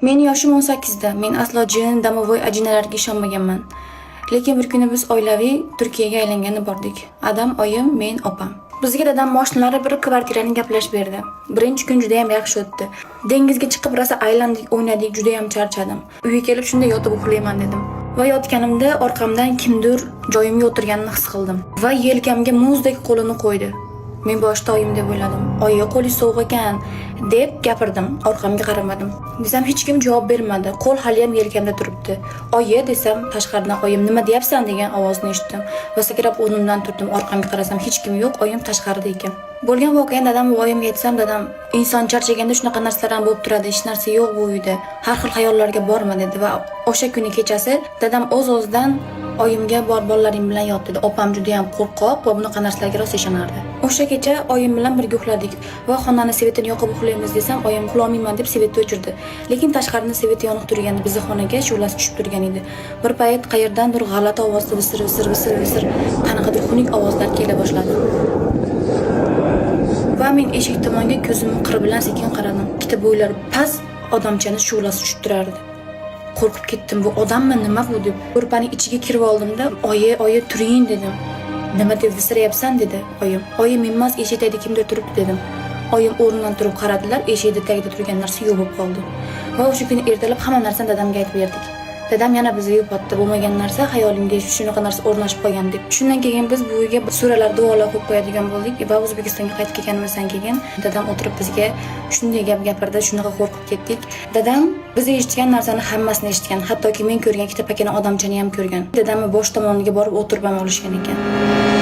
Men yoshim 18 da. Men aslo jin, domovoy ajinalarga ishonmaganman. Lekin bir kuni biz oilaviy Turkiyaga aylangani bordik. Adam, oyim, men, opam. Bizga dadam mashinalari bir kvartirani gaplashib berdi. Birinchi kun juda ham yaxshi o'tdi. Dengizga chiqib rosa aylandik, o'ynadik, juda ham charchadim. Uyga kelib shunda yotib uxlayman dedim. Va yotganimda orqamdan kimdir joyimga o'tirganini his qildim va yelkamga muzdek qo'lini qo'ydi. Men boshda oyim deb o'yladim. Oyi, qo'li sovuq ekan deb gapirdim. Orqamga qaramadim. Desam hech kim javob bermadi. Qo'l hali ham yelkamda turibdi. Oyi desam, tashqaridan oyim nima deyapsan degan ovozni eshitdim va sakrab o'rnimdan turdim. Orqamga qarasam hech kim yo'q, oyim tashqarida ekan. Bo'lgan voqeani dadam va oyimga aytsam, dadam inson charchaganda shunaqa narsalar ham bo'lib turadi, hech narsa yo'q bu uyda. Har xil xayollarga borma dedi va o'sha kuni kechasi dadam o'z-o'zidan oyimga bolalaring bilan yot dedi. Opam juda ham qo'rqoq va bunaqa narsalarga rosa ishonardi. O'sha kecha oyim bilan birga uxladik va xonani svetini yoqib uxlaymiz desam, oyim uxlolmayman deb svetni o'chirdi. Lekin tashqarida svet yoniq turgandi, bizning xonaga shu'lasi tushib turgan edi. Bir payt qayerdandir g'alati ovozda visir qanaqadir xunuk ovozlar kela boshladi. Va men eshik tomonga ko'zimni qir bilan sekin qaradim. Ikkita bo'ylar past odamchani shu'lasi tushib turardi. Qo'rqib ketdim. Bu odammi, nima bu deb. Ko'rpaning ichiga kirib oldimda, "Oyi, turing" dedim. "Nima deb visirayapsan?" dedi oyim. "Oyim emas, eshik tagida kimdir turibdi" dedim. Oyim o'rnidan turib qaradilar, eshik tagida turgan narsa yo'q bo'lib qoldi. Va o'sha kuni ertalab hamma narsani dadamga aytib berdik. Dadam yana bizga yupatdi, bo'lmagan narsa xayolimga shunaqa narsa o'rnashib qolgan deb. Shundan keyin biz bu uyga suralar, duolar o'qib qo'yadigan bo'ldik va O'zbekistonga qaytib kelganimizdan keyin dadam o'tirib bizga shunday gap gapirdi, shunaqa qo'rqib ketdik. Dadam biz eshitgan narsani hammasini eshitgan, hattoki men ko'rgan ikkita pakana odamchani ham ko'rgan. Dadamni bosh tomoniga borib o'tirib ham olishgan ekan.